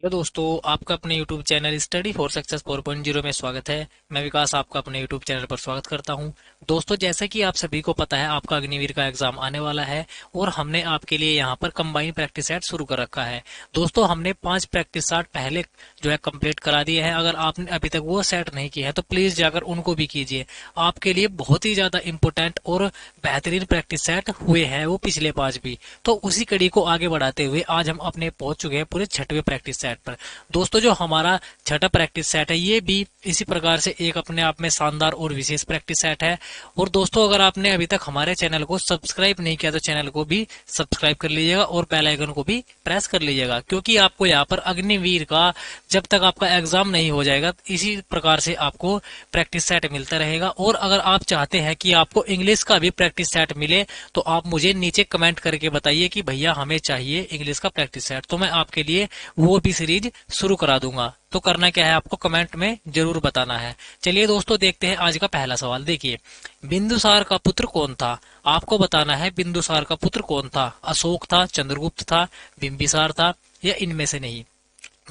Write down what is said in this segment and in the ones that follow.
Hello दोस्तों, आपका अपने YouTube channel study for success 4.0 में स्वागत है। मैं विकास आपका अपने YouTube चैनल पर स्वागत करता हूं। दोस्तों, जैसा कि आप सभी को पता है, आपका अग्निवीर का एग्जाम आने वाला है और हमने आपके लिए यहां पर कंबाइन प्रैक्टिस सेट शुरू कर रखा है। दोस्तों, हमने 5 प्रैक्टिस सेट पहले जो है कंप्लीट करा दिए हैं। अगर आपने अभी तक वो सेट नहीं किए हैं तो प्लीज जाकर उनको भी कीजिए। आपके लिए बहुत ही ज्यादा इंपोर्टेंट और बेहतरीन प्रैक्टिस सेट हुए हैं वो पिछले 5 भी। तो उसी कड़ी को आगे बढ़ाते हुए आज हम अपने पहुंच चुके हैं पूरे 6वें प्रैक्टिस सेट पर। दोस्तों, जो हमारा 6वां प्रैक्टिस सेट है ये भी इसी प्रकार से एक अपने आप में शानदार और विशेष प्रैक्टिस सेट है। और दोस्तों, अगर आपने अभी तक हमारे चैनल को सब्सक्राइब नहीं किया तो चैनल को भी सब्सक्राइब कर लीजिएगा और बेल आइकन को भी प्रेस कर लीजिएगा, क्योंकि आपको यहाँ पर अग्निवीर का जब तक आपका एग्जाम नहीं हो जाएगा इसी प्रकार से आपको प्रैक्टिस सेट मिलता रहेगा। और अगर आप चाहते हैं कि आपको इंग्लिश का भी प्रैक्टिस सेट मिले तो आप मुझे नीचे कमेंट करके बताइए कि भैया हमें चाहिए इंग्लिश का प्रैक्टिस सेट, तो मैं आपके लिए वो भी सीरीज शुरू करा दूंगा। तो करना क्या है, आपको कमेंट में जरूर बताना है। चलिए दोस्तों, देखते हैं आज का पहला सवाल। देखिए, बिंदुसार का पुत्र कौन था? आपको बताना है बिंदुसार का पुत्र कौन था। अशोक था, चंद्रगुप्त था, बिंबिसार था, या इनमें से नहीं।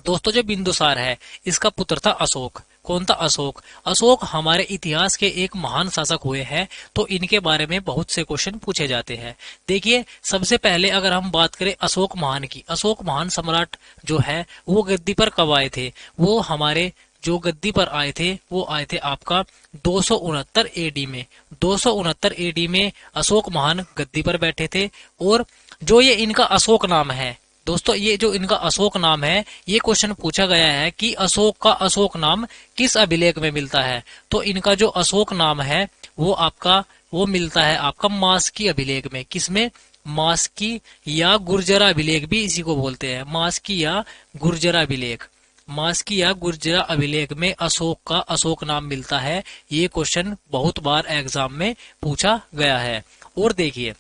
दोस्तों, जो बिंदुसार है इसका पुत्र था अशोक। कौन था? अशोक। अशोक हमारे इतिहास के एक महान शासक हुए हैं, तो इनके बारे में बहुत से क्वेश्चन पूछे जाते हैं। देखिए, सबसे पहले अगर हम बात करें अशोक महान की, अशोक महान सम्राट जो है वो गद्दी पर कब आए थे? वो हमारे जो गद्दी पर आए थे वो आए थे आपका 269 एडी में। 269 एडी में अशोक महान गद्दी पर बैठे थे। और जो ये इनका अशोक नाम है, दोस्तों ये जो इनका अशोक नाम है, ये क्वेश्चन पूछा गया है कि अशोक का अशोक नाम किस अभिलेख में मिलता है। तो इनका जो अशोक नाम है वो मिलता है आपका मास्की अभिलेख में। किसमें? मास्की या गुर्जरा अभिलेख भी इसी को बोलते हैं। मास्की या गुर्जरा अभिलेख, मास्की या गुर्जरा अभिलेख में अशोक का अशोक नाम मिलता है। ये क्वेश्चन बहुत बार एग्जाम में पूछा गया है। और देखिए,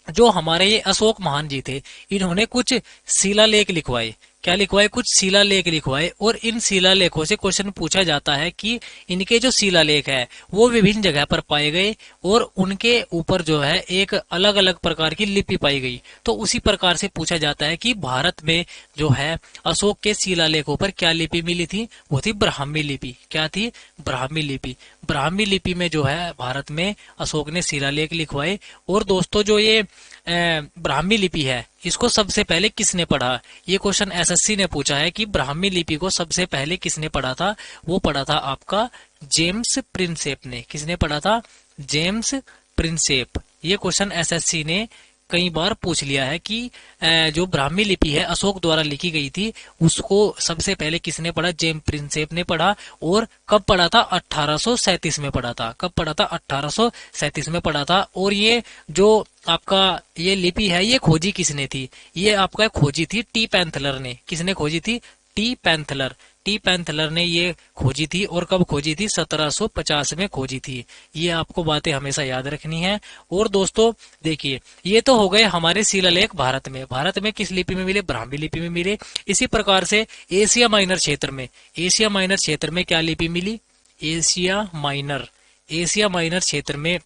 जो हमारे ये अशोक महान जी थे, इन्होंने कुछ शिलालेख लिखवाए। क्या लिखवाए? कुछ शिलालेख लिखवाए। और इन शिलालेखों से क्वेश्चन पूछा जाता है कि इनके जो शिलालेख है वो विभिन्न जगह पर पाए गए और उनके ऊपर जो है एक अलग अलग प्रकार की लिपि पाई गई। तो उसी प्रकार से पूछा जाता है कि भारत में जो है अशोक के शिलालेखों पर क्या लिपि मिली थी? वो थी ब्राह्मी लिपि। क्या थी? ब्राह्मी लिपि। ब्राह्मी लिपि में जो है भारत में अशोक ने शिलालेख लिखवाए। और दोस्तों, जो ये ब्राह्मी लिपि है इसको सबसे पहले किसने पढ़ा? ये क्वेश्चन एसएससी ने पूछा है कि ब्राह्मी लिपि को सबसे पहले किसने पढ़ा था? वो पढ़ा था आपका जेम्स प्रिंसेप ने। किसने पढ़ा था? James Prinsep. ये क्वेश्चन एसएससी ने कई बार पूछ लिया है कि जो ब्राह्मी लिपि है अशोक द्वारा लिखी गई थी उसको सबसे पहले किसने पढ़ा? जेम्स प्रिंसेप ने पढ़ा। और कब पढ़ा था? 1837 में पढ़ा था। कब पढ़ा था? 1837 में पढ़ा था। और ये जो आपका ये लिपि है ये खोजी किसने थी? ये आपका खोजी थी टी पैंथलर ने। किसने खोजी थी? टी पैंथलर। टी पैंथलर ने ये खोजी थी। और कब खोजी थी? 1750 में खोजी थी। ये आपको बातें हमेशा याद रखनी है। और दोस्तों देखिए, ये तो हो गए हमारे शिलालेख भारत में। भारत में किस लिपि में मिले? ब्राह्मी लिपि में मिले। इसी प्रकार से एशिया माइनर क्षेत्र में, एशिया माइनर क्षेत्र में क्या लिपि मिली? एशिया माइनर, एशिया माइनर क्षेत्र में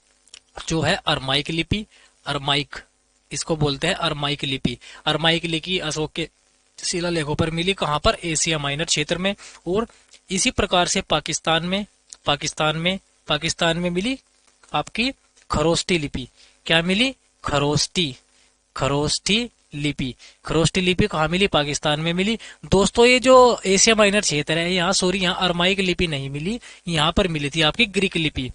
जो है अरमाइक लिपि, अरमाइक इसको बोलते हैं अरमाइक लिपि। अरमाइक लिपि अशोक के शिलालेखों पर मिली। कहां पर? एशिया माइनर क्षेत्र में। और इसी प्रकार से पाकिस्तान में मिली आपकी खरोष्टी लिपि। क्या मिली? खरोष्टी लिपि। खरोष्टी लिपि कहाँ मिली? पाकिस्तान में मिली। दोस्तों, ये जो एशिया माइनर क्षेत्र है यहाँ यहाँ अरमाइक लिपि नहीं मिली, यहाँ पर मिली थी आपकी ग्रीक लिपि।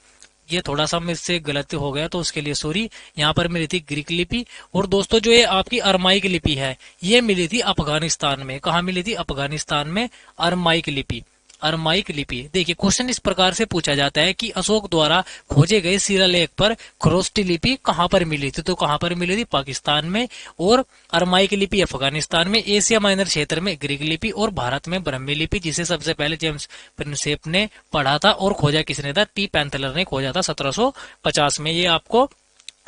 ये थोड़ा सा मुझसे गलत हो गया तो उसके लिए सॉरी। यहाँ पर मिली थी ग्रीक लिपि। और दोस्तों, जो ये आपकी अरमाइक लिपि है ये मिली थी अफगानिस्तान में। कहाँ मिली थी? अफगानिस्तान में अरमाइक लिपि। अरमाइक लिपि। देखिए, क्वेश्चन इस प्रकार से पूछा जाता है कि अशोक द्वारा खोजे गए शिलालेख पर खरोष्टी लिपि कहाँ पर मिली थी? तो कहाँ पर मिली थी? पाकिस्तान में। और अरमाइक लिपि अफगानिस्तान में, एशिया माइनर क्षेत्र में ग्रीक लिपि, और भारत में ब्राह्मी लिपि, जिसे सबसे पहले जेम्स प्रिंसेप ने पढ़ा था। और खोजा किसने था? टी पैंथलर ने खोजा था 1750 में। ये आपको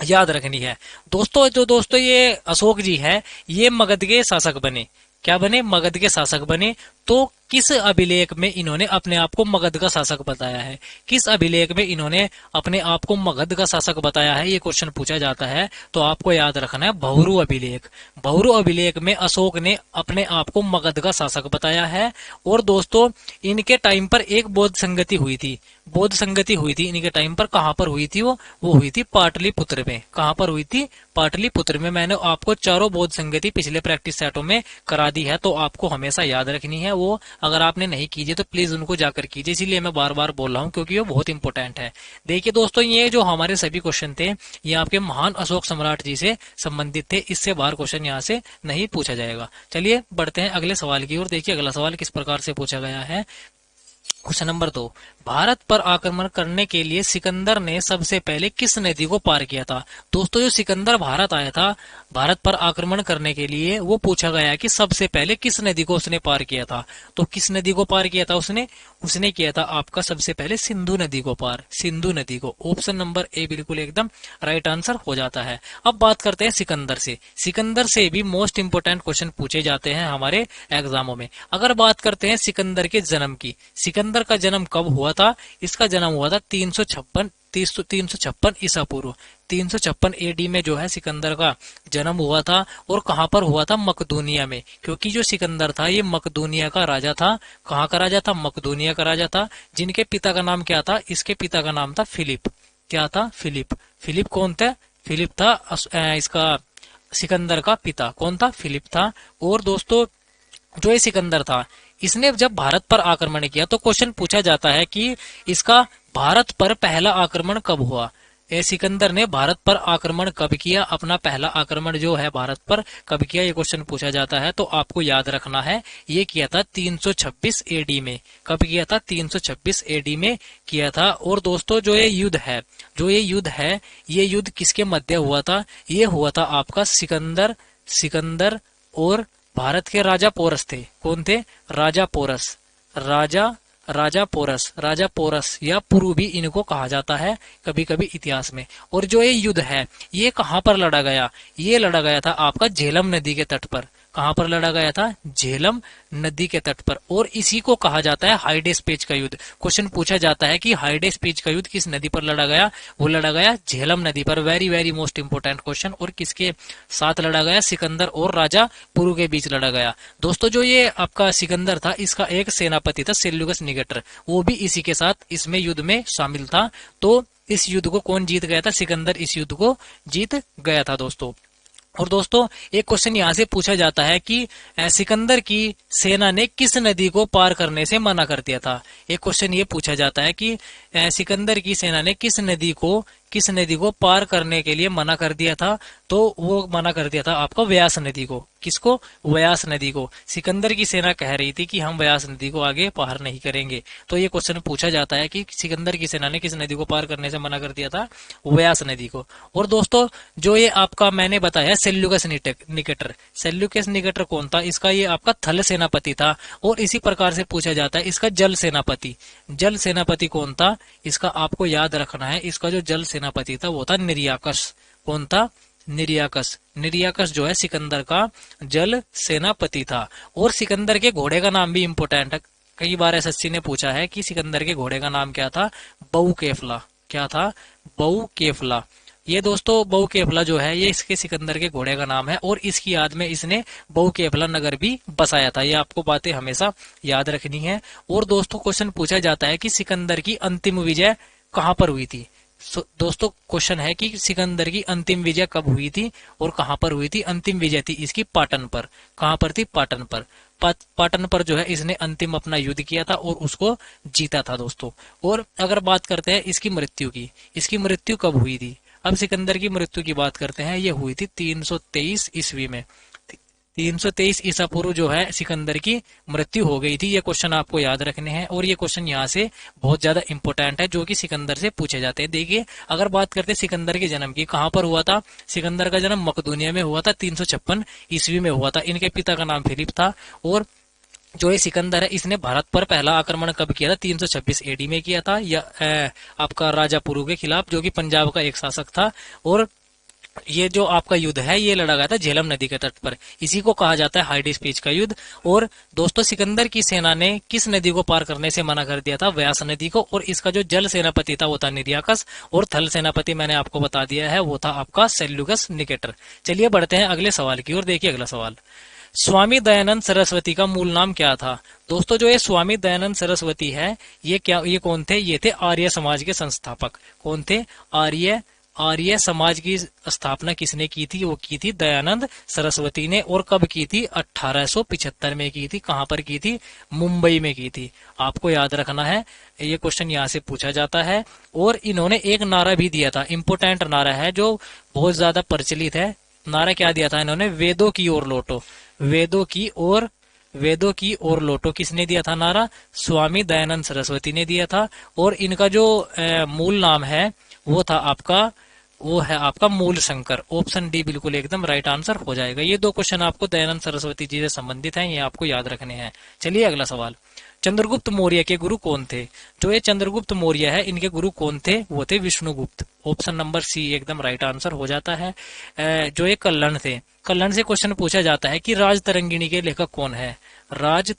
याद रखनी है। दोस्तों ये अशोक जी है ये मगध के शासक बने। क्या बने? मगध के शासक बने। तो किस अभिलेख में इन्होंने अपने आप को मगध का शासक बताया है? किस अभिलेख में इन्होंने अपने आप को मगध का शासक बताया है, ये क्वेश्चन पूछा जाता है। तो आपको याद रखना है भौरू अभिलेख। भौरू अभिलेख में अशोक ने अपने आप को मगध का शासक बताया है। और दोस्तों इनके टाइम पर एक बौद्ध संगति हुई थी, बौद्ध संगति हुई थी इनके टाइम पर। कहां पर हुई थी वो हुई थी पाटलिपुत्र में। कहां पर हुई थी? पाटलिपुत्र में। मैंने आपको चारों बौद्ध संगति पिछले प्रैक्टिस सेटों में करा दी है, तो आपको हमेशा याद रखनी है वो। अगर आपने नहीं कीजिए तो प्लीज उनको जाकर कीजिए, इसीलिए मैं बार बार बोल रहा हूँ क्योंकि वो बहुत इंपॉर्टेंट है। देखिए दोस्तों ये जो हमारे सभी क्वेश्चन थे ये आपके महान अशोक सम्राट जी से संबंधित थे, इससे बाहर क्वेश्चन यहाँ से नहीं पूछा जाएगा। चलिए बढ़ते हैं अगले सवाल की ओर। देखिए अगला सवाल किस प्रकार से पूछा गया है। क्वेश्चन नंबर 2, भारत पर आक्रमण करने के लिए सिकंदर ने सबसे पहले किस नदी को पार किया था? दोस्तों जो सिकंदर भारत आया था भारत पर आक्रमण करने के लिए, वो पूछा गया है कि सबसे पहले किस नदी को उसने पार किया था। तो किस नदी को पार किया था उसने किया था आपका सबसे पहले सिंधु नदी को पार, सिंधु नदी को। ऑप्शन नंबर ए बिल्कुल एकदम राइट आंसर हो जाता है। अब बात करते हैं सिकंदर से। सिकंदर से भी मोस्ट इंपोर्टेंट क्वेश्चन पूछे जाते हैं हमारे एग्जामों में। अगर बात करते हैं सिकंदर के जन्म की, सिकंदर का जन्म कब हुआ था? इसका जन्म हुआ था 356 ईसा पूर्व, 356 एडी में जो है सिकंदर का जन्म हुआ था। और कहां पर हुआ था? मकदूनिया में, क्योंकि जो सिकंदर था ये मकदूनिया का राजा था। कहां का राजा था? मकदूनिया का राजा था। जिनके पिता का नाम क्या था? इसके पिता का नाम था फिलिप। क्या था? फिलिप। फिलिप कौन था? फिलिप था इसका सिकंदर का पिता। कौन था? फिलिप था। और दोस्तों जो ये सिकंदर था इसने जब भारत पर आक्रमण किया तो क्वेश्चन पूछा जाता है कि इसका भारत पर पहला आक्रमण कब हुआ? सिकंदर ने भारत पर आक्रमण कब किया? अपना पहला आक्रमण जो है भारत पर कब किया, ये क्वेश्चन पूछा जाता है। तो आपको याद रखना है ये किया था 326 एडी में। कब किया था? 326 एडी में किया था। और दोस्तों जो ये युद्ध है ये युद्ध किसके मध्य हुआ था? ये हुआ था आपका सिकंदर और भारत के राजा पोरस थे। कौन थे? राजा पोरस। राजा पोरस या पुरु भी इनको कहा जाता है कभी कभी इतिहास में। और जो ये युद्ध है ये कहां पर लड़ा गया? ये लड़ा गया था आपका झेलम नदी के तट पर। कहां पर लड़ा गया था? झेलम नदी के तट पर। और इसी को कहा जाता है हाइडेस पेच का युद्ध। क्वेश्चन पूछा जाता है कि हाइडेस पेच का युद्ध किस नदी पर लड़ा गया? वो लड़ा गया झेलम नदी पर। Very very most important question. और किसके साथ लड़ा गया? सिकंदर और राजा पुरु के बीच लड़ा गया। दोस्तों जो ये आपका सिकंदर था इसका एक सेनापति था सेल्यूकस निकेटर, वो भी इसी के साथ इसमें युद्ध में शामिल था। तो इस युद्ध को कौन जीत गया था? सिकंदर इस युद्ध को जीत गया था दोस्तों। और दोस्तों एक क्वेश्चन यहाँ से पूछा जाता है कि सिकंदर की सेना ने किस नदी को पार करने से मना कर दिया था? एक क्वेश्चन ये पूछा जाता है कि सिकंदर की सेना ने किस नदी को पार करने के लिए मना कर दिया था? तो वो मना कर दिया था आपका व्यास नदी को। किसको? व्यास नदी को। सिकंदर की सेना कह रही थी कि हम व्यास नदी को आगे पार नहीं करेंगे। तो ये क्वेश्चन पूछा जाता है कि सिकंदर की सेना ने किस नदी को पार करने से मना कर दिया था? व्यास नदी को। और दोस्तों जो ये आपका मैंने बताया सेल्यूकस निकेटर कौन था? इसका ये आपका थल सेनापति था। और इसी प्रकार से पूछा जाता है इसका जल सेनापति कौन था? इसका आपको याद रखना है, इसका जो जल सेनापति था वो था निर्याकस। कौन था? निर्याकस जो है सिकंदर का जल सेनापति था। और सिकंदर के घोड़े का नाम भी इम्पोर्टेंट है। कई बार एसएससी ने पूछा है कि सिकंदर के घोड़े का नाम क्या था? बहुकेफला। क्या था? बहुकेफला। ये दोस्तों बहुकेफला जो है ये इसके सिकंदर के घोड़े का नाम है। और इसकी याद में इसने बहुकेफला नगर भी बसाया था। ये आपको बातें हमेशा याद रखनी है। और दोस्तों क्वेश्चन पूछा जाता है कि सिकंदर की अंतिम विजय कहां पर हुई थी? दोस्तों क्वेश्चन है कि सिकंदर की अंतिम विजय कब हुई थी और कहां पर हुई थी? अंतिम विजय थी इसकी पाटन पर। कहां पर थी? पाटन पर। पाटन पर जो है इसने अंतिम अपना युद्ध किया था और उसको जीता था दोस्तों। और अगर बात करते हैं इसकी मृत्यु की, इसकी मृत्यु कब हुई थी? अब सिकंदर की मृत्यु की बात करते हैं। ये हुई थी 323 ईस्वी में। 323 ईसा पूर्व जो है सिकंदर की मृत्यु हो गई थी। ये क्वेश्चन आपको याद रखने हैं। और ये क्वेश्चन यहाँ से बहुत ज्यादा इंपॉर्टेंट है जो कि सिकंदर से पूछे जाते हैं। देखिए अगर बात करते हैं सिकंदर के जन्म की, कहां पर हुआ था? सिकंदर का जन्म मकदूनिया में हुआ था, 356 ईस्वी में हुआ था। इनके पिता का नाम फिलिप था। और जो ये सिकंदर है इसने भारत पर पहला आक्रमण कब किया था? 326 एडी में किया था। या आपका राजा पुरु के खिलाफ, जो कि पंजाब का एक शासक था। और ये जो आपका युद्ध है ये लड़ा गया था झेलम नदी के तट पर। इसी को कहा जाता है हाइडेस पीच का युद्ध। और दोस्तों सिकंदर की सेना ने किस नदी को पार करने से मना कर दिया था? व्यास नदी को। और इसका जो जल सेनापति था वो था निर्याकस, और थल सेनापति मैंने आपको बता दिया है वो था आपका सेल्यूकस निकेटर। चलिए बढ़ते हैं अगले सवाल की ओर। देखिए अगला सवाल, स्वामी दयानंद सरस्वती का मूल नाम क्या था? दोस्तों जो ये स्वामी दयानंद सरस्वती है ये कौन थे? ये थे आर्य समाज के संस्थापक। कौन थे? आर्य समाज की स्थापना किसने की थी? वो की थी दयानंद सरस्वती ने। और कब की थी? 1875 में की थी। कहां पर की थी? मुंबई में की थी। आपको याद रखना है, ये क्वेश्चन यहाँ से पूछा जाता है। और इन्होंने एक नारा भी दिया था, इंपोर्टेंट नारा है जो बहुत ज्यादा प्रचलित है। नारा क्या दिया था इन्होंने? वेदों की ओर लौटो। वेदों की ओर लौटो किसने दिया था नारा? स्वामी दयानंद सरस्वती ने दिया था। और इनका जो मूल नाम है वो है आपका मूल शंकर। ऑप्शन डी बिल्कुल एकदम राइट आंसर हो जाएगा। ये दो क्वेश्चन आपको दयानंद सरस्वती जी से संबंधित हैं, ये आपको याद रखने हैं। चलिए अगला सवाल, चंद्रगुप्त मौर्य के गुरु कौन थे? जो ये चंद्रगुप्त मौर्य है इनके गुरु कौन थे? वो थे विष्णुगुप्त। ऑप्शन नंबर सी एकदम राइट आंसर हो जाता है। जो ये कल्हण थे, कल्हण से क्वेश्चन पूछा जाता है कि राज तरंगिणी के लेखक कौन है? राज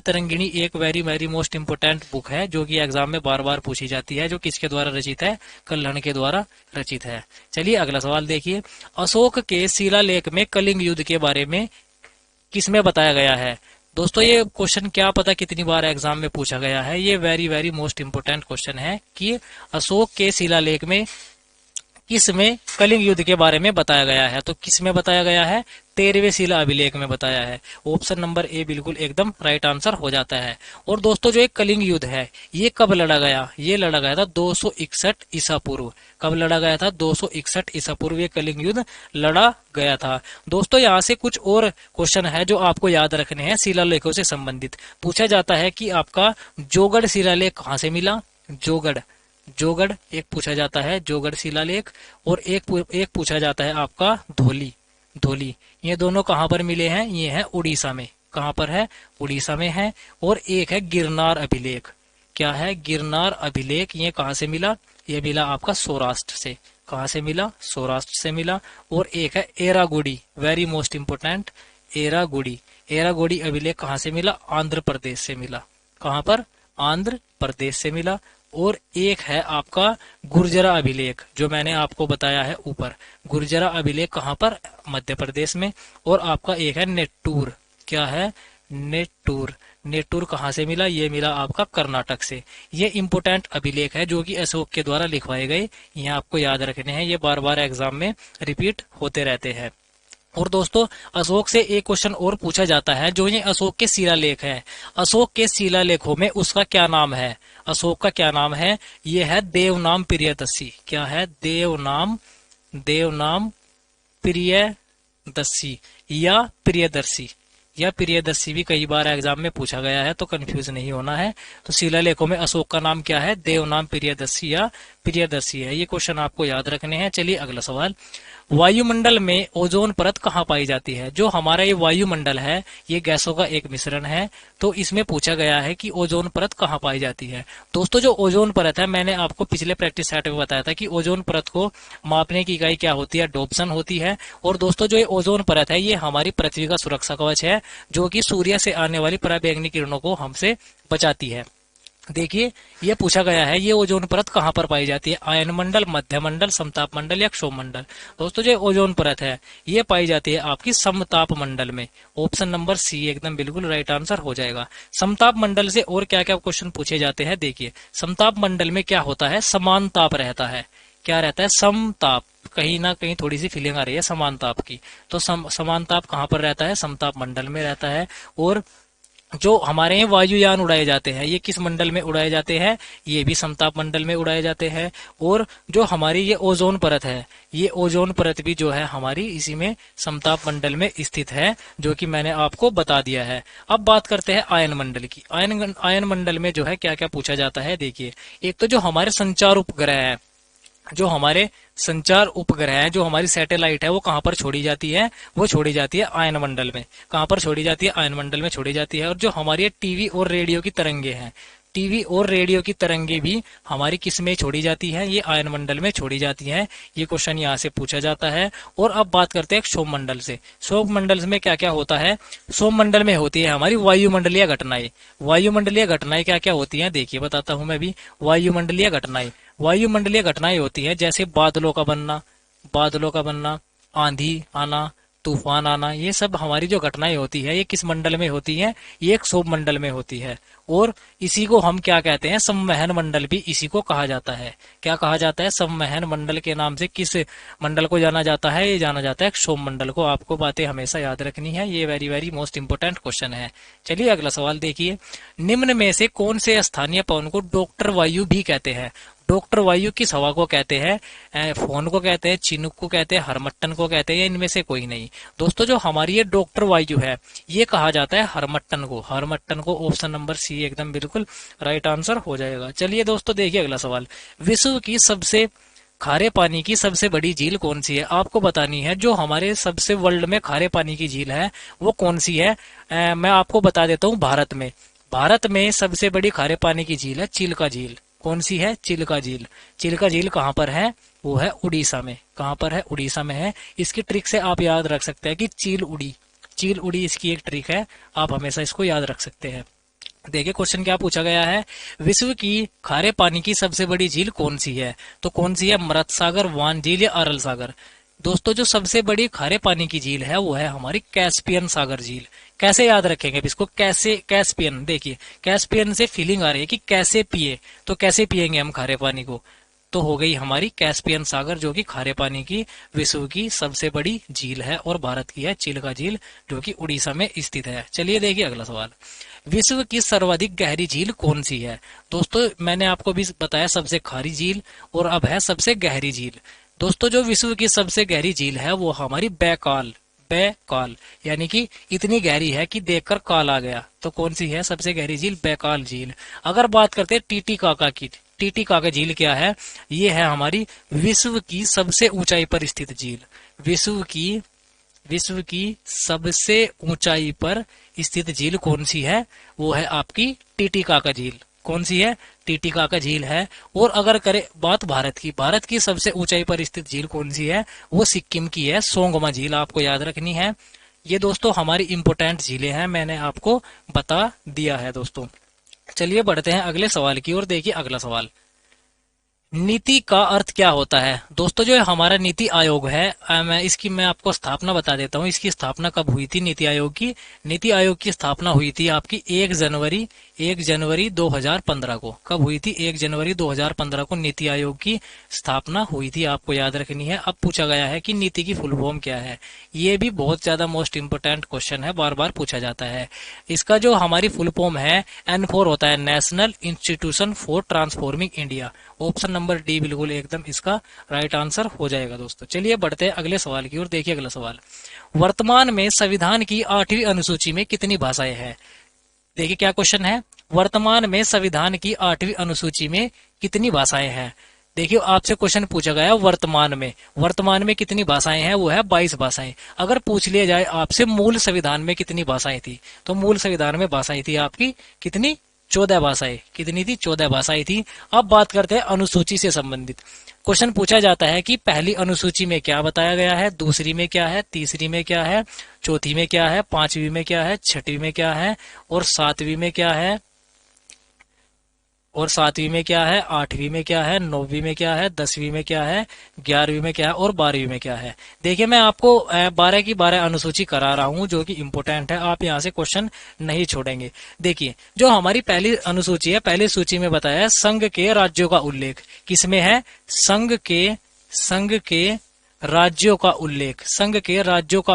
तरंगिणी एक very very most important book है जो कि एग्जाम में बार बार पूछी जाती है। जो किसके द्वारा रचित है? कल्हण के द्वारा रचित है। चलिए अगला सवाल देखिए, अशोक के शिलालेख में कलिंग युद्ध के बारे में किसमें बताया गया है? दोस्तों ये क्वेश्चन क्या पता कितनी बार एग्जाम में पूछा गया है। ये very very most important question है कि अशोक के शिलालेख में किसमें कलिंग युद्ध के बारे में बताया गया है? तो किसमें बताया गया है? 13वें शिला अभिलेख में बताया है। ऑप्शन नंबर ए बिल्कुल एकदम राइट आंसर हो जाता है। और दोस्तों जो एक कलिंग युद्ध है ये कब लड़ा गया? ये लड़ा गया था 261 ईसा पूर्व। कब लड़ा गया था? 261 ईसा पूर्व ये कलिंग युद्ध लड़ा गया था। दोस्तों यहाँ से कुछ और क्वेश्चन है जो आपको याद रखने हैं शिलालेखों से संबंधित। पूछा जाता है कि आपका जोगढ़ शिलालेख कहाँ से मिला? जोगढ़ एक पूछा जाता है, जोगढ़ शिलालेख। और एक पूछा जाता है आपका धौली। ये दोनों कहाँ पर मिले हैं? ये है उड़ीसा में। कहाँ पर है? उड़ीसा में है। और एक है गिरनार अभिलेख। क्या है? गिरनार अभिलेख। ये कहाँ से मिला? ये मिला आपका सौराष्ट्र से। कहाँ से मिला? सौराष्ट्र से मिला। और एक है Erragudi, very most important, Erragudi अभिलेख कहाँ से मिला? आंध्र प्रदेश से मिला। कहाँ पर? आंध्र प्रदेश से मिला। और एक है आपका गुर्जरा अभिलेख जो मैंने आपको बताया है ऊपर। गुर्जरा अभिलेख कहाँ पर? मध्य प्रदेश में। और आपका एक है नेट्टूर। क्या है? नेट्टूर कहाँ से मिला? ये मिला आपका कर्नाटक से। ये इंपोर्टेंट अभिलेख है जो कि अशोक के द्वारा लिखवाए गए। ये आपको याद रखने हैं, ये बार बार एग्जाम में रिपीट होते रहते हैं। और दोस्तों अशोक से एक क्वेश्चन और पूछा जाता है, जो ये अशोक के शिलालेख है, अशोक के शिलालेखों में उसका क्या नाम है? अशोक का क्या नाम है? ये है देवनाम प्रियदर्शी। क्या है? देवनाम प्रियदर्शी या प्रियदर्शी भी कई बार एग्जाम में पूछा गया है, तो कंफ्यूज नहीं होना है। तो शिलालेखों में अशोक का नाम क्या है? देवनाम प्रियदर्शी या प्रियदर्शी है। ये क्वेश्चन आपको याद रखने हैं। चलिए अगला सवाल, वायुमंडल में ओजोन परत कहाँ पाई जाती है? जो हमारा ये वायुमंडल है ये गैसों का एक मिश्रण है। तो इसमें पूछा गया है कि ओजोन परत कहाँ पाई जाती है। दोस्तों जो ओजोन परत है, मैंने आपको पिछले प्रैक्टिस सेट में बताया था कि ओजोन परत को मापने की इकाई क्या होती है? डोप्सन होती है। और दोस्तों जो ये ओजोन परत है ये हमारी पृथ्वी का सुरक्षा कवच है जो कि सूर्य से आने वाली पराबैंगनी किरणों को हमसे बचाती है। देखिए ये पूछा गया है, ये ओजोन परत कहाँ पर पाई जाती है? आयन मंडल, मध्य मंडल, समताप मंडल या क्षोभ मंडल? दोस्तों जो ओजोन परत है ये पाई जाती है आपकी समताप मंडल में। ऑप्शन नंबर सी एकदम बिल्कुल राइट आंसर हो जाएगा। समताप मंडल से और क्या क्या क्वेश्चन पूछे जाते हैं? देखिए समताप मंडल में क्या होता है? समान ताप रहता है। क्या रहता है? समताप। कहीं ना कहीं थोड़ी सी फीलिंग आ रही है समान ताप की। तो समान ताप कहाँ पर रहता है? समताप मंडल में रहता है। और जो हमारे यहाँ वायुयान उड़ाए जाते हैं ये किस मंडल में उड़ाए जाते हैं? ये भी समताप मंडल में उड़ाए जाते हैं। और जो हमारी ये ओजोन परत है, ये ओजोन परत भी जो है हमारी इसी में समताप मंडल में स्थित है, जो कि मैंने आपको बता दिया है। अब बात करते हैं आयन मंडल की। आयन मंडल में जो है क्या क्या पूछा जाता है? देखिए एक तो जो हमारे संचार उपग्रह है, जो हमारे संचार उपग्रह है, जो हमारी सैटेलाइट है, वो कहाँ पर छोड़ी जाती है? वो छोड़ी जाती है आयन मंडल में। कहाँ पर छोड़ी जाती है? आयन मंडल में छोड़ी जाती है। और जो हमारी टीवी और रेडियो की तरंगे हैं, टीवी और रेडियो की तरंगे भी हमारी किस में छोड़ी जाती है, ये आयन मंडल में छोड़ी जाती है। ये क्वेश्चन यहाँ से पूछा जाता है। और अब बात करते हैं क्षोभ मंडल से। क्षोभ मंडल में क्या क्या होता है? क्षोभ मंडल में होती है हमारी वायुमंडलीय घटनाएं। वायुमंडलीय घटनाएं क्या क्या होती हैं, देखिए बताता हूं मैं भी। वायुमंडलीय घटनाएं, वायुमंडलीय घटनाएं होती है जैसे बादलों का बनना, आंधी आना, तूफान आना, ये सब हमारी जो घटनाएं होती है ये किस मंडल में होती है? ये एक क्षोभ मंडल में होती है। और इसी को हम क्या कहते हैं? संवहन मंडल भी इसी को कहा जाता है। क्या कहा जाता है? संवहन मंडल के नाम से किस मंडल को जाना जाता है? ये जाना जाता है क्षोभ मंडल को। आपको बातें हमेशा याद रखनी है, ये very very most important question है। चलिए अगला सवाल देखिए। निम्न में से कौन से स्थानीय पवन को डॉक्टर वायु भी कहते हैं? डॉक्टर वायु किस हवा को कहते हैं? फोन को कहते हैं, चिनुक को कहते हैं, हरमट्टन को कहते हैं, या इनमें से कोई नहीं? दोस्तों जो हमारी ये डॉक्टर वायु है ये कहा जाता है हरमट्टन को। हरमट्टन को ऑप्शन नंबर सी एकदम बिल्कुल राइट आंसर हो जाएगा। चलिए दोस्तों देखिए अगला सवाल। विश्व की सबसे खारे पानी की सबसे बड़ी झील कौन सी है? आपको बतानी है। जो हमारे सबसे वर्ल्ड में खारे पानी की झील है वो कौन सी है? मैं आपको बता देता हूँ। भारत में सबसे बड़ी खारे पानी की झील है चिल्का झील। कौन सी है? चिल्का झील। चिल्का झील कहाँ पर है? वो है उड़ीसा में। कहाँ पर है? उड़ीसा में है। इसकी ट्रिक से आप याद रख सकते हैं कि चील उड़ी इसकी एक ट्रिक है, आप हमेशा इसको याद रख सकते हैं। देखिए क्वेश्चन क्या पूछा गया है। विश्व की खारे पानी की सबसे बड़ी झील कौन सी है? तो कौन सी है? मृत सागर, वान झील या अरल सागर? दोस्तों जो सबसे बड़ी खारे पानी की झील है वो है हमारी कैस्पियन सागर झील। कैसे याद रखेंगे इसको? कैसे? कैस्पियन, देखिए कैस्पियन से फीलिंग आ रही है कि कैसे पिए, तो कैसे पिएंगे हम खारे पानी को? तो हो गई हमारी कैस्पियन सागर, जो कि खारे पानी की विश्व की सबसे बड़ी झील है। और भारत की है चिल्का झील, जो कि उड़ीसा में स्थित है। चलिए देखिए अगला सवाल। विश्व की सर्वाधिक गहरी झील कौन सी है? दोस्तों मैंने आपको भी बताया सबसे खारी झील, और अब है सबसे गहरी झील। दोस्तों जो विश्व की सबसे गहरी झील है वो हमारी बैकाल यानी कि इतनी गहरी है कि देखकर काल आ गया। तो कौन सी है सबसे गहरी झील? बैकाल झील। अगर बात करते हैं टीटीकाका की, टीटीकाका झील क्या है? ये है हमारी विश्व की सबसे ऊंचाई पर स्थित झील। विश्व की सबसे ऊंचाई पर स्थित झील कौन सी है? वो है आपकी टीटीकाका झील। कौन सी है? टीटीकाका झील है। और अगर करें बात भारत की सबसे ऊंचाई पर स्थित झील कौन सी है? वो सिक्किम की है, सोंगमा झील। आपको याद रखनी है। ये दोस्तों हमारी इंपोर्टेंट झीलें हैं, मैंने आपको बता दिया है दोस्तों। चलिए बढ़ते हैं अगले सवाल की ओर। देखिए अगला सवाल। नीति का अर्थ क्या होता है? दोस्तों जो हमारा नीति आयोग है, मैं आपको स्थापना बता देता हूँ। इसकी स्थापना कब हुई थी नीति आयोग की? नीति आयोग की स्थापना हुई थी आपकी 1 जनवरी 2015 को। कब हुई थी? 1 जनवरी 2015 को नीति आयोग की स्थापना हुई थी। आपको याद रखनी है। अब पूछा गया है कि नीति की फुल फॉर्म क्या है। ये भी बहुत ज्यादा मोस्ट इंपोर्टेंट क्वेश्चन है, बार बार पूछा जाता है। इसका जो हमारी फुल फॉर्म है N4 होता है, national institution for transforming India. Option number D बिल्कुल एकदम इसका राइट आंसर हो जाएगा दोस्तों। चलिए बढ़ते हैं अगले सवाल की ओर। देखिए अगला सवाल। वर्तमान में संविधान की 8वीं अनुसूची में कितनी भाषाएं हैं? देखिए क्या क्वेश्चन है। वर्तमान में संविधान की 8वीं अनुसूची में कितनी भाषाएं हैं? देखिए आपसे क्वेश्चन पूछा गया वर्तमान में कितनी भाषाएं हैं? वो है 22 भाषाएं। अगर पूछ लिया जाए आपसे मूल संविधान में कितनी भाषाएं थी, तो मूल संविधान में भाषाएं थी आपकी कितनी? 14 भाषाएं। कितनी थी? 14 भाषाएं थी। अब बात करते हैं अनुसूची से संबंधित। क्वेश्चन पूछा जाता है कि पहली अनुसूची में क्या बताया गया है, दूसरी में क्या है, तीसरी में क्या है, चौथी में क्या है, पांचवी में क्या है, छठवीं में क्या है, और सातवीं में क्या है, और सातवीं में क्या है, आठवीं में क्या है, नौवीं में क्या है, 10वीं में क्या है, 11वीं में क्या है, और 12वीं में क्या है। देखिए मैं आपको 12 की 12 अनुसूची करा रहा हूं, जो कि इंपोर्टेंट है। आप यहां से क्वेश्चन नहीं छोड़ेंगे। देखिए जो हमारी पहली अनुसूची है, पहली सूची में बताया है संघ के राज्यों का उल्लेख किसमें है? संघ के राज्यों का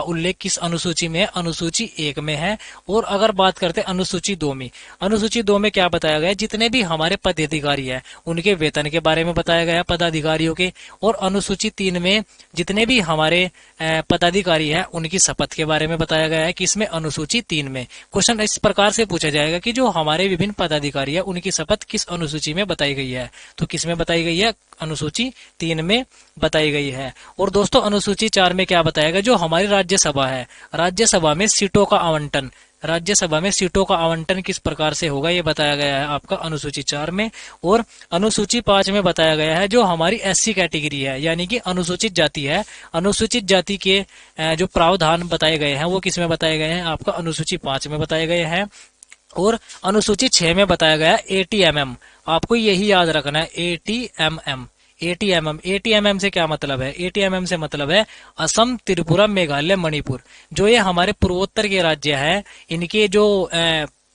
उल्लेख किस अनुसूची में है? अनुसूची 1 में है। और अगर बात करते हैं अनुसूची 2 में, अनुसूची 2 में क्या बताया गया? जितने भी हमारे पदाधिकारी है उनके वेतन के बारे में बताया गया, पदाधिकारियों के। और अनुसूची 3 में जितने भी हमारे पदाधिकारी है उनकी शपथ के बारे में बताया गया है। किसमें? अनुसूची 3 में। क्वेश्चन इस प्रकार से पूछा जाएगा कि जो हमारे विभिन्न पदाधिकारी है उनकी शपथ किस अनुसूची में बताई गई है? तो किसमें बताई गई है? अनुसूची 3 में बताई गई है। और दोस्तों अनुसूची 4 में क्या बताएगा? जो हमारी राज्यसभा है, राज्यसभा में सीटों का आवंटन राज्यसभा में सीटों का आवंटन किस प्रकार से होगा, ये बताया गया है आपका अनुसूची 4 में। और अनुसूची 5 में बताया गया है जो हमारी एससी कैटेगरी है यानी कि अनुसूचित जाति है, अनुसूचित जाति के जो प्रावधान बताए गए हैं वो किस में बताए गए हैं, आपका अनुसूची 5 में बताए गए हैं। और अनुसूची 6 में बताया गया एटीएमएम, आपको यही याद रखना है, एटीएमएम। एटीएमएम, एटीएमएम से क्या मतलब है, एटीएमएम से मतलब है असम, त्रिपुरा, मेघालय, मणिपुर। जो ये हमारे पूर्वोत्तर के राज्य हैं, इनके जो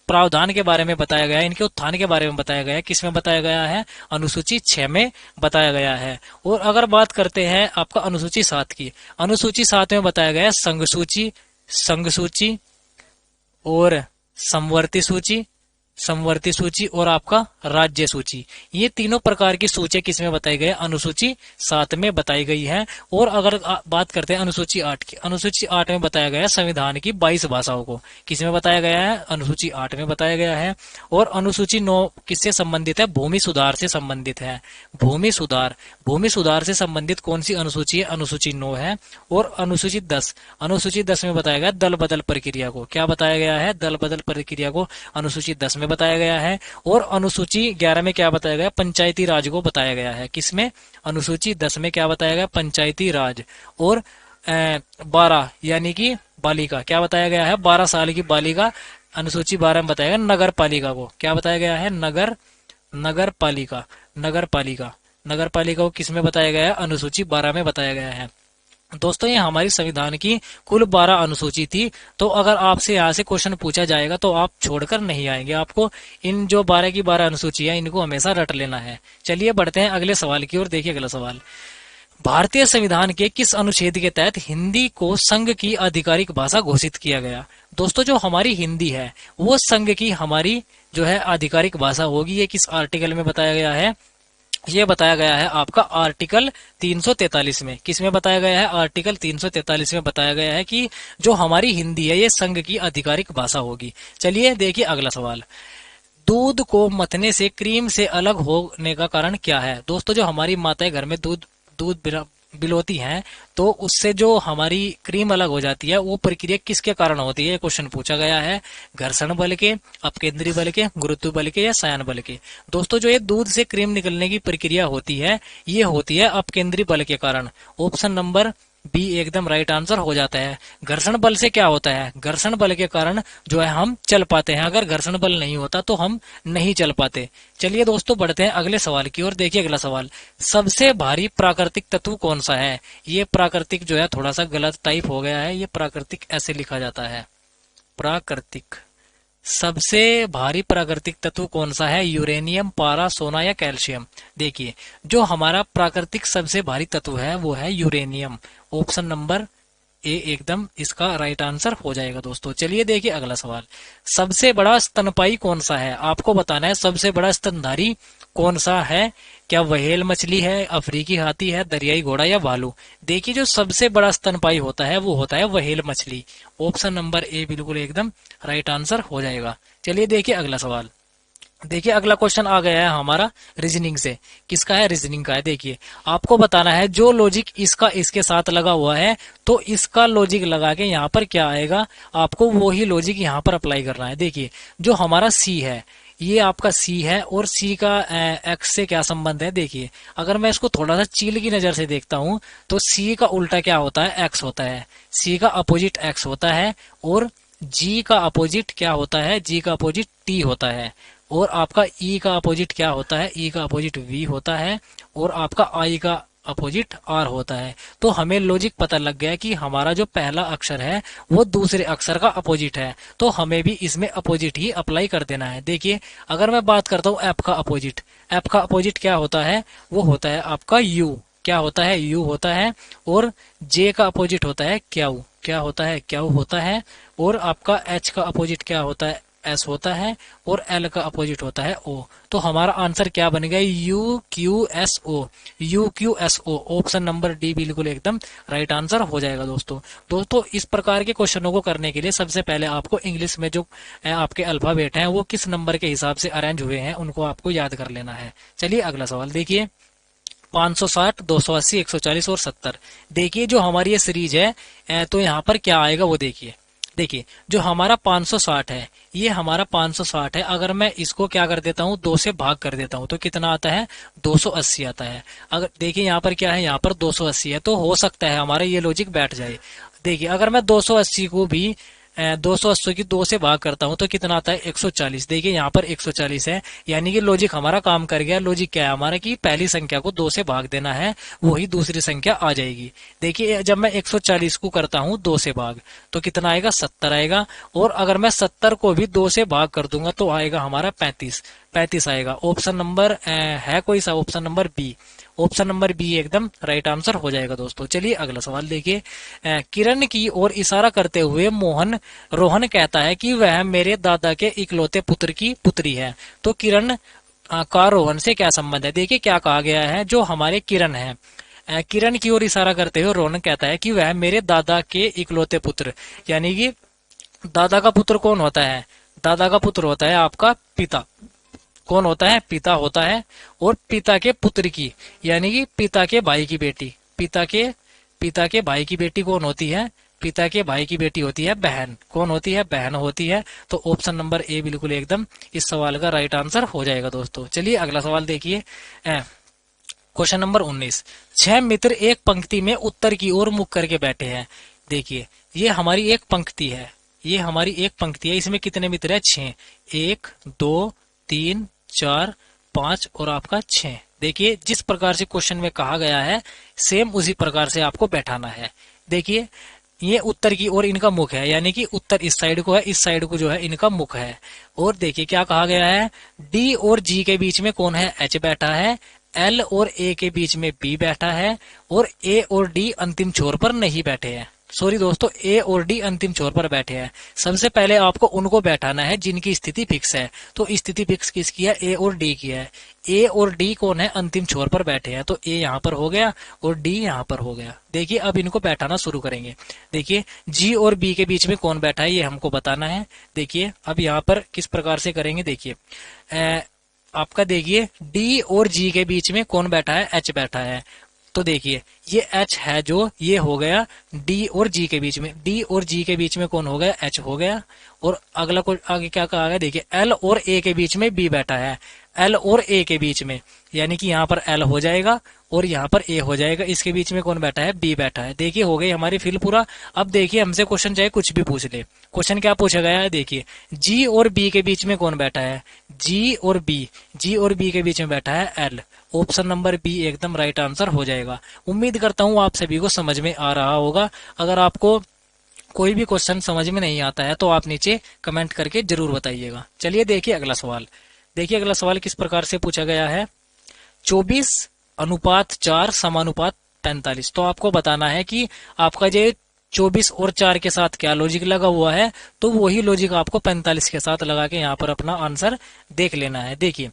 प्रावधान के बारे में बताया गया है, इनके उत्थान के बारे में बताया गया है, किसमें बताया गया है, अनुसूची 6 में बताया गया है। और अगर बात करते हैं आपका अनुसूची 7 की, अनुसूची 7 में बताया गया है संघ सूची, संघ सूची और समवर्ती सूची, समवर्ती सूची और आपका राज्य सूची। ये तीनों प्रकार की सूची किसमें बताई गई है, अनुसूची 7 में बताई गई है। और अगर बात करते हैं अनुसूची 8 की, अनुसूची 8 में बताया गया है संविधान की 22 भाषाओं को, किसमें बताया गया है, अनुसूची 8 में बताया गया है। और अनुसूची 9 किससे संबंधित है, भूमि सुधार से संबंधित है, भूमि सुधार, भूमि सुधार से संबंधित कौन सी अनुसूची है, अनुसूची 9 है। और अनुसूची 10, अनुसूची 10 में बताया गया दल बदल प्रक्रिया को, क्या बताया गया है, दल बदल प्रक्रिया को अनुसूची 10 में बताया गया है। और अनुसूची 11 में क्या बताया गया, पंचायती राज को बताया गया है, किसमें, अनुसूची 10 में क्या बताया गया, पंचायती राज। और 12 यानी कि बालिका, क्या बताया गया है, 12 साल की बालिका, अनुसूची 12 में बताया गया नगर पालिका को, क्या बताया गया है, नगर पालिका, नगर पालिका, नगर पालिका को किसमें बताया गया है, अनुसूची 12 में बताया गया है। दोस्तों ये हमारी संविधान की कुल 12 अनुसूची थी। तो अगर आपसे यहाँ से क्वेश्चन पूछा जाएगा तो आप छोड़कर नहीं आएंगे, आपको इन जो 12 की 12 अनुसूची है इनको हमेशा रट लेना है। चलिए बढ़ते हैं अगले सवाल की ओर। देखिए अगला सवाल, भारतीय संविधान के किस अनुच्छेद के तहत हिंदी को संघ की आधिकारिक भाषा घोषित किया गया। दोस्तों जो हमारी हिंदी है वो संघ की हमारी जो है आधिकारिक भाषा होगी। ये किस आर्टिकल में बताया गया है, ये बताया गया है आपका आर्टिकल 343 में, किसमें बताया गया है, आर्टिकल 343 में बताया गया है कि जो हमारी हिंदी है ये संघ की आधिकारिक भाषा होगी। चलिए देखिए अगला सवाल, दूध को मथने से क्रीम से अलग होने का कारण क्या है। दोस्तों जो हमारी माताएं घर में दूध बिलोती हैं तो उससे जो हमारी क्रीम अलग हो जाती है वो प्रक्रिया किसके कारण होती है, क्वेश्चन पूछा गया है। घर्षण बल के, अपकेंद्री बल के, गुरुत्व बल के या सयान बल के। दोस्तों जो ये दूध से क्रीम निकलने की प्रक्रिया होती है ये होती है अपकेंद्री बल के कारण। ऑप्शन नंबर बी एकदम राइट आंसर हो जाता है। घर्षण बल से क्या होता है, घर्षण बल के कारण जो है हम चल पाते हैं, अगर घर्षण बल नहीं होता तो हम नहीं चल पाते। चलिए दोस्तों बढ़ते हैं अगले सवाल की ओर। देखिए अगला सवाल, सबसे भारी प्राकृतिक तत्व कौन सा है। ये प्राकृतिक जो है थोड़ा सा गलत टाइप हो गया है, ये प्राकृतिक ऐसे लिखा जाता है, प्राकृतिक। सबसे भारी प्राकृतिक तत्व कौन सा है, यूरेनियम, पारा, सोना या कैल्शियम। देखिए जो हमारा प्राकृतिक सबसे भारी तत्व है वो है यूरेनियम। ऑप्शन नंबर ए एकदम इसका राइट आंसर हो जाएगा दोस्तों। चलिए देखिए अगला सवाल, सबसे बड़ा स्तनपाई कौन सा है। आपको बताना है सबसे बड़ा स्तनधारी कौन सा है, क्या व्हेल मछली है, अफ्रीकी हाथी है, दरियाई घोड़ा या भालू। देखिए जो सबसे बड़ा स्तनपाई होता है वो होता है व्हेल मछली। ऑप्शन नंबर ए बिल्कुल एकदम राइट आंसर हो जाएगा। चलिए देखिए अगला सवाल, देखिए अगला क्वेश्चन आ गया है हमारा रीजनिंग से, किसका है, रीजनिंग का है। देखिए आपको बताना है जो लॉजिक इसका इसके साथ लगा हुआ है तो इसका लॉजिक लगा के यहाँ पर क्या आएगा, आपको वही लॉजिक यहाँ पर अप्लाई करना है। देखिए जो हमारा सी है ये आपका सी है और सी का एक्स से क्या संबंध है। देखिए अगर मैं इसको थोड़ा सा चील की नजर से देखता हूं तो सी का उल्टा क्या होता है, एक्स होता है, सी का अपोजिट एक्स होता है। और जी का अपोजिट क्या होता है, जी का अपोजिट टी होता है। और आपका ई का अपोजिट क्या होता है, ई का अपोजिट वी होता है। और आपका आई का अपोजिट आर होता है। तो हमें लॉजिक पता लग गया कि हमारा जो पहला अक्षर है वो दूसरे अक्षर का अपोजिट है, तो हमें भी इसमें अपोजिट ही अप्लाई कर देना है। देखिए अगर मैं बात करता हूँ एफ का अपोजिट, एफ का अपोजिट क्या होता है, वो होता है आपका यू, क्या होता है, यू होता है। और जे का अपोजिट होता है क्यू, क्या होता है, क्यू होता है। और आपका एच का अपोजिट क्या होता है, एस होता है। और एल का अपोजिट होता है ओ। तो हमारा आंसर क्या बन गया, U Q S O, U Q S O. Option number D बिल्कुल एकदम राइट आंसर हो जाएगा दोस्तों इस प्रकार के क्वेश्चनों को करने के लिए सबसे पहले आपको इंग्लिश में जो आपके अल्फाबेट हैं वो किस नंबर के हिसाब से अरेंज हुए हैं उनको आपको याद कर लेना है। चलिए अगला सवाल देखिए, 560, 280, 140 और 70। देखिए जो हमारी ये सीरीज है तो यहाँ पर क्या आएगा वो देखिए। देखिए जो हमारा 560 है, ये हमारा 560 है। अगर मैं इसको क्या कर देता हूँ, 2 से भाग कर देता हूँ तो कितना आता है, 280 आता है। अगर देखिए यहाँ पर क्या है, यहाँ पर 280 है, तो हो सकता है हमारा ये लॉजिक बैठ जाए। देखिए अगर मैं 280 को भी 280 की 2 से भाग करता हूं तो कितना आता है, 140। देखिए यहाँ पर 140 है, यानी कि लॉजिक हमारा काम कर गया। लॉजिक क्या है हमारा, कि पहली संख्या को 2 से भाग देना है, वही दूसरी संख्या आ जाएगी। देखिए जब मैं 140 को करता हूं 2 से भाग तो कितना आएगा, 70 आएगा। और अगर मैं 70 को भी 2 से भाग कर दूंगा तो आएगा हमारा 35 आएगा। ऑप्शन नंबर है कोई सा, option number B. Option number B एकदम राइट आंसर हो जाएगा दोस्तों। चलिए अगला सवाल देखिए। किरण की ओर इशारा करते हुए रोहन कहता है कि वह मेरे दादा के इकलौते पुत्र की पुत्री है। तो किरण का रोहन से क्या संबंध है। देखिए क्या कहा गया है, जो हमारे किरण है, किरण की ओर इशारा करते हुए रोहन कहता है कि वह मेरे दादा के इकलौते पुत्र, यानी कि दादा का पुत्र कौन होता है, दादा का पुत्र होता है आपका पिता। कौन होता है, पिता होता है। और पिता के पुत्र की, यानी कि पिता के भाई की बेटी, पिता के भाई की बेटी कौन होती है, पिता के भाई की बेटी होती है बहन। कौन होती है, बहन होती है। तो ऑप्शन नंबर ए बिल्कुल एकदम इस सवाल का राइट आंसर हो जाएगा दोस्तों। चलिए अगला सवाल देखिए। Question number 19। 6 मित्र एक पंक्ति में उत्तर की ओर मुख करके बैठे हैं। देखिए ये हमारी एक पंक्ति है, ये हमारी एक पंक्ति है। इसमें कितने मित्र है, 6। 1 2 3 4 5 और आपका 6। देखिए जिस प्रकार से क्वेश्चन में कहा गया है सेम उसी प्रकार से आपको बैठाना है। देखिए ये उत्तर की ओर इनका मुख है, यानी कि उत्तर इस साइड को है, इस साइड को जो है इनका मुख है। और देखिए क्या कहा गया है, डी और जी के बीच में कौन है, एच बैठा है। एल और ए के बीच में बी बैठा है। और ए और डी अंतिम छोर पर नहीं बैठे हैं। सॉरी दोस्तों, ए और डी अंतिम छोर पर बैठे हैं। सबसे पहले आपको उनको बैठाना है जिनकी स्थिति फिक्स है। तो स्थिति फिक्स किसकी है, ए और डी की है। ए और डी कौन है, अंतिम छोर पर बैठे हैं। तो ए यहाँ पर हो गया और डी यहाँ पर हो गया। देखिए अब इनको बैठाना शुरू करेंगे। देखिए जी और बी के बीच में कौन बैठा है ये हमको बताना है। देखिए अब यहाँ पर किस प्रकार से करेंगे, देखिए आपका देखिए डी और जी के बीच में कौन बैठा है, एच बैठा है। तो देखिए ये एच है, जो ये हो गया डी और जी के बीच में, डी और जी के बीच में कौन हो गया, एच हो गया। और अगला को आगे क्या कहा गया, देखिए एल और ए के बीच में बी बैठा है। एल और ए के बीच में, यानी कि यहाँ पर एल हो जाएगा और यहाँ पर ए हो जाएगा। इसके बीच में कौन बैठा है, बी बैठा है। देखिए हो गई हमारी फिल पूरा। अब देखिए हमसे क्वेश्चन चाहे कुछ भी पूछ ले, क्वेश्चन क्या पूछा गया है, देखिए जी और बी के बीच में कौन बैठा है, जी और बी के बीच में बैठा है एल। ऑप्शन नंबर बी एकदम राइट आंसर हो जाएगा। उम्मीद करता हूँ आप सभी को समझ में आ रहा होगा। अगर आपको कोई भी क्वेश्चन समझ में नहीं आता है तो आप नीचे कमेंट करके जरूर बताइएगा। चलिए देखिए अगला सवाल। देखिए अगला सवाल किस प्रकार से पूछा गया है, 24:4 समानुपात 45। तो आपको बताना है कि आपका जो 24 और 4 के साथ क्या लॉजिक लगा हुआ है, तो वही लॉजिक आपको 45 के साथ लगा के यहाँ पर अपना आंसर देख लेना है। देखिए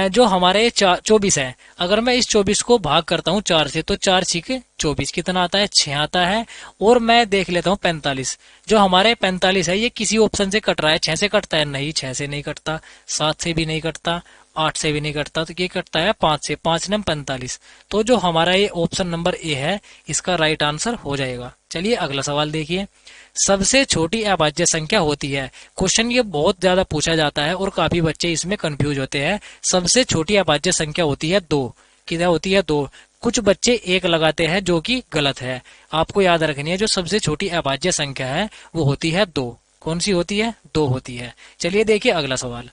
जो हमारे 24 है, अगर मैं इस 24 को भाग करता हूँ 4 से तो 4 छिक 24 कितना आता है, 6 आता है। और मैं देख लेता हूँ 45, जो हमारे 45 है ये किसी ऑप्शन से कट रहा है, 6 से कटता है, नहीं 6 से नहीं कटता, 7 से भी नहीं कटता, 8 से भी नहीं कटता, तो ये कटता है 5 से, 5 नम 45। तो जो हमारा ये ऑप्शन नंबर ए है इसका राइट आंसर हो जाएगा। चलिए अगला सवाल देखिए। सबसे छोटी अभाज्य संख्या होती है, क्वेश्चन ये बहुत ज्यादा पूछा जाता है और काफी बच्चे इसमें कंफ्यूज होते हैं। सबसे छोटी अभाज्य संख्या होती है 2। क्या होती है, 2। कुछ बच्चे 1 लगाते हैं जो कि गलत है। आपको याद रखनी है जो सबसे छोटी अभाज्य संख्या है वो होती है 2। कौन सी होती है, 2 होती है। चलिए देखिए अगला सवाल।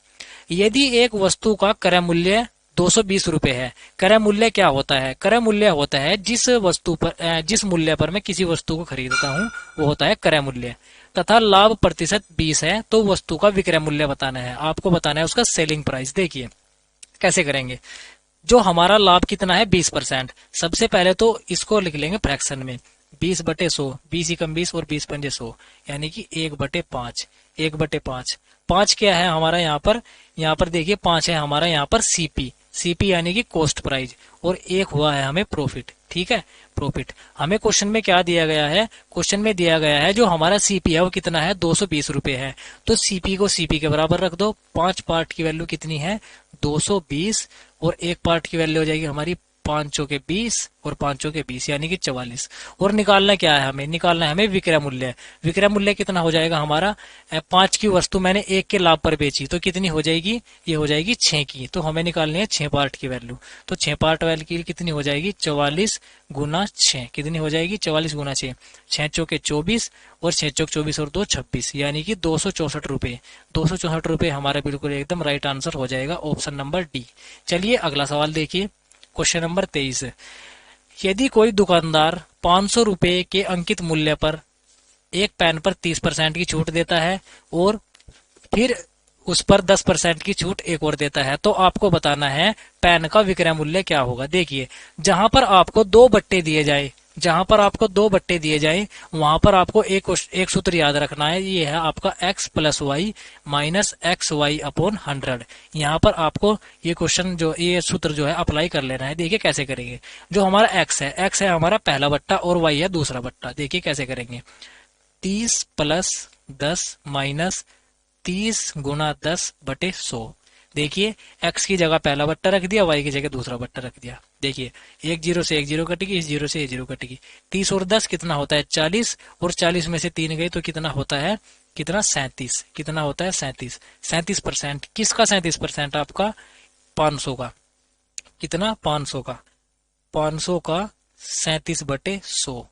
यदि एक वस्तु का क्रय मूल्य 220 रुपए है, क्रय मूल्य क्या होता है, क्रय मूल्य होता है जिस मूल्य पर मैं किसी वस्तु को खरीदता हूँ वो होता है क्रय मूल्य, तथा लाभ प्रतिशत 20 है तो वस्तु का विक्रय मूल्य बताना है। आपको बताना है उसका सेलिंग प्राइस। देखिए कैसे करेंगे, जो हमारा लाभ कितना है 20%। सबसे पहले तो इसको लिख लेंगे फ्रैक्शन में, 20/100, 20 और 20 यानी कि 1/5, 1/5। 5 क्या है हमारा यहाँ पर देखिए 5 है हमारा यहाँ पर सीपी यानी कि कॉस्ट प्राइस, और 1 हुआ है हमें प्रॉफिट। ठीक है, प्रॉफिट हमें क्वेश्चन में क्या दिया गया है, क्वेश्चन में दिया गया है जो हमारा सीपी है वो कितना है, 220 रुपए है। तो सीपी को सीपी के बराबर रख दो। 5 पार्ट की वैल्यू कितनी है, 220, और 1 पार्ट की वैल्यू हो जाएगी हमारी 5 चौके 20 और 5 चौके 20 यानी कि 44। और निकालना क्या है हमें, निकालना है हमें विक्रय मूल्य। विक्रय मूल्य कितना हो जाएगा हमारा, 5 की वस्तु मैंने 1 के लाभ पर बेची तो कितनी हो जाएगी, ये हो जाएगी 6 की। तो हमें निकालनी है 6 पार्ट की वैल्यू। तो 6 पार्ट वैल्यू की कितनी हो जाएगी, 44 गुना 6। कितनी हो जाएगी, 44 गुना 6। 6 चौके 24 और 6 चौक 24 और 2 26 यानी कि 264 रुपए। 264 रुपए हमारा बिल्कुल एकदम राइट आंसर हो जाएगा, ऑप्शन नंबर डी। चलिए अगला सवाल देखिए, क्वेश्चन नंबर 23। यदि कोई दुकानदार 500 रुपए के अंकित मूल्य पर एक पेन पर 30% की छूट देता है और फिर उस पर 10% की छूट एक और देता है, तो आपको बताना है पेन का विक्रय मूल्य क्या होगा। देखिए जहां पर आपको 2 बट्टे दिए जाए, जहां पर आपको 2 बट्टे दिए जाए वहां पर आपको एक सूत्र याद रखना है, ये है आपका x plus y minus x y upon 100। यहाँ पर आपको ये क्वेश्चन जो ये सूत्र जो है अप्लाई कर लेना है। देखिए कैसे करेंगे, जो हमारा x है हमारा पहला बट्टा और y है दूसरा बट्टा। देखिए कैसे करेंगे, 30 प्लस 10 माइनस 30 गुना 10 बटे 100। देखिए x की जगह पहला बट्टा रख दिया, y की जगह दूसरा बट्टा रख दिया। देखिए एक जीरो से एक जीरो कटेगी, इस जीरो से ये जीरो कटेगी। 30 और 10 कितना होता है 40, और 40 में से 3 गए तो कितना होता है, कितना 37। कितना होता है 37। 37%, किसका 37%, आपका 500 का। कितना 500 का, 500 का 37 बटे 100।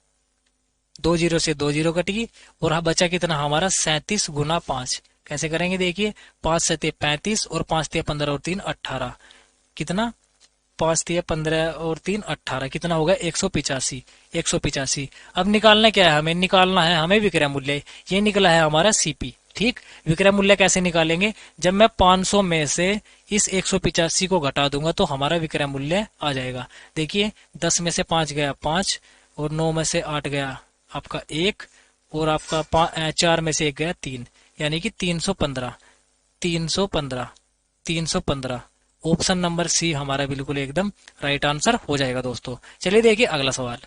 2 जीरो से 2 जीरो कटेगी और हाँ बचा कितना हमारा 37 गुना 5। कैसे करेंगे, देखिए 5 से 35 और 5 से 15 और 3 18। कितना 5 से 15 और 3 18, कितना होगा 185। 185। अब निकालना क्या है हमें, निकालना है हमें विक्रय मूल्य। ये निकला है हमारा सीपी। ठीक, विक्रय मूल्य कैसे निकालेंगे, जब मैं 500 में से इस 185 को घटा दूंगा तो हमारा विक्रय मूल्य आ जाएगा। देखिए 10 में से 5 गया 5 और 9 में से 8 गया आपका 1 और आपका 4 में से 1 गया 3 यानी कि 315। 315 315 ऑप्शन नंबर सी हमारा बिल्कुल एकदम राइट आंसर हो जाएगा दोस्तों। चलिए देखिए अगला सवाल।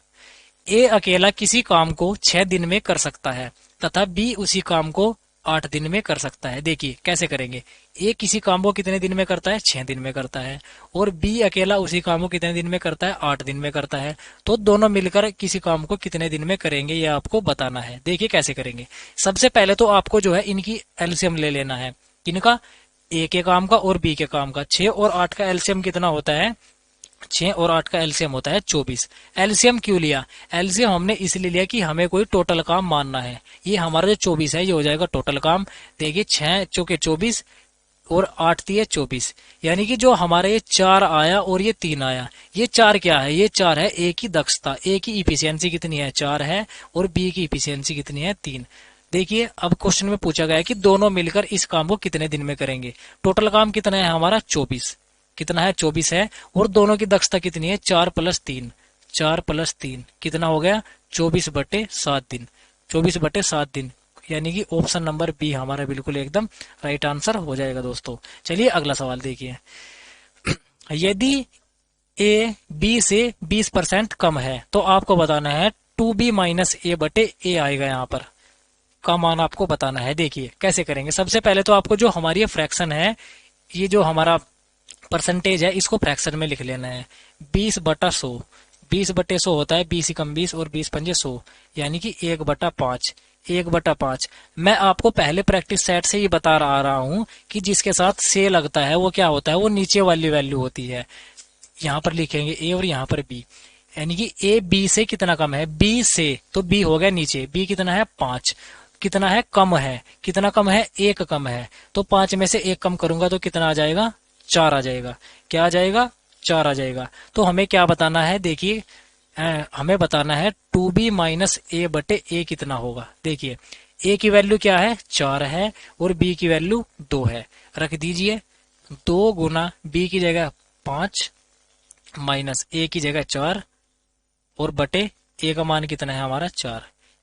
ए अकेला किसी काम को 6 दिन में कर सकता है तथा बी उसी काम को 8 दिन में कर सकता है। देखिए कैसे करेंगे, ए किसी काम को कितने दिन में करता है, 6 दिन में करता है, और बी अकेला उसी काम को कितने दिन में करता है, 8 दिन में करता है। तो दोनों मिलकर किसी काम को कितने दिन में करेंगे ये आपको बताना है। देखिए कैसे करेंगे, सबसे पहले तो आपको जो है इनकी एलसीएम ले लेना है। किनका, ए के काम का और बी के काम का। 6 और 8 का एलसीएम कितना होता है, 6 और 8 का एलसीएम होता है 24। एलसीएम क्यों लिया, एलसीएम हमने इसलिए लिया कि हमें कोई टोटल काम मानना है। ये हमारा जो 24 है ये हो जाएगा टोटल काम। देखिए 6 चौके 24 और 8 दिए 24 यानी कि जो हमारा ये 4 आया और ये 3 आया, ये 4 क्या है, ये 4 है ए की दक्षता। ए की इफिशियंसी कितनी है, 4 है, और बी की इफिशियंसी कितनी है, 3। देखिए अब क्वेश्चन में पूछा गया है कि दोनों मिलकर इस काम को कितने दिन में करेंगे। टोटल काम कितना है हमारा 24, कितना है 24 है, और दोनों की दक्षता कितनी है 4 प्लस 3। 4 प्लस 3 कितना हो गया 24 बटे 7 दिन। 24 बटे 7 दिन यानी कि ऑप्शन नंबर बी हमारा बिल्कुल एकदम राइट आंसर हो जाएगा दोस्तों। चलिए अगला सवाल देखिए। यदि ए बी से 20% कम है तो आपको बताना है 2b माइनस ए बटे ए आएगा, यहाँ पर का मान आपको बताना है। देखिए कैसे करेंगे, सबसे पहले तो आपको जो हमारी फ्रैक्शन है, ये जो हमारा परसेंटेज है इसको फ्रैक्शन में लिख लेना है। 20 बटा 100, 20 बटे 100 होता है 20 कम 20 और 20 पंजे 100 यानी कि 1 बटा 5। 1 बटा 5 मैं आपको पहले प्रैक्टिस सेट से ही बता रहा हूं कि जिसके साथ से लगता है वो क्या होता है, वो नीचे वाली वैल्यू होती है। यहाँ पर लिखेंगे ए और यहाँ पर बी, यानी कि ए बी से कितना कम है, बी से, तो बी हो गया नीचे, बी कितना है 5, कितना है कम है, कितना कम है 1 कम है, तो 5 में से 1 कम करूंगा तो कितना आ जाएगा 4 आ जाएगा। क्या आ जाएगा 4 आ जाएगा। तो हमें क्या बताना है, देखिए हमें बताना है 2b माइनस ए बटे ए कितना होगा। देखिए ए की वैल्यू क्या है 4 है और बी की वैल्यू 2 है, रख दीजिए 2 गुना बी की जगह 5 माइनस ए की जगह 4 और बटे ए का मान कितना है हमारा 4,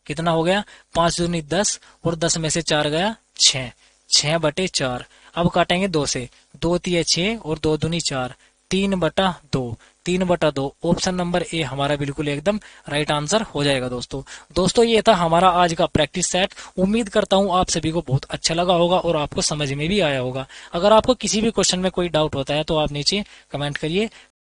कितना हो गया 5 दूनी 10 और 10 में से 4 गया 6, 6 बटे 4। अब काटेंगे 2 से, 2 तिये 6 और 2 दूनी 4, 3 बटा 2, 3 बटा 2 ऑप्शन नंबर ए हमारा बिल्कुल एकदम राइट आंसर हो जाएगा दोस्तों ये था हमारा आज का प्रैक्टिस सेट। उम्मीद करता हूं आप सभी को बहुत अच्छा लगा होगा और आपको समझ में भी आया होगा। अगर आपको किसी भी क्वेश्चन में कोई डाउट होता है तो आप नीचे कमेंट करिए।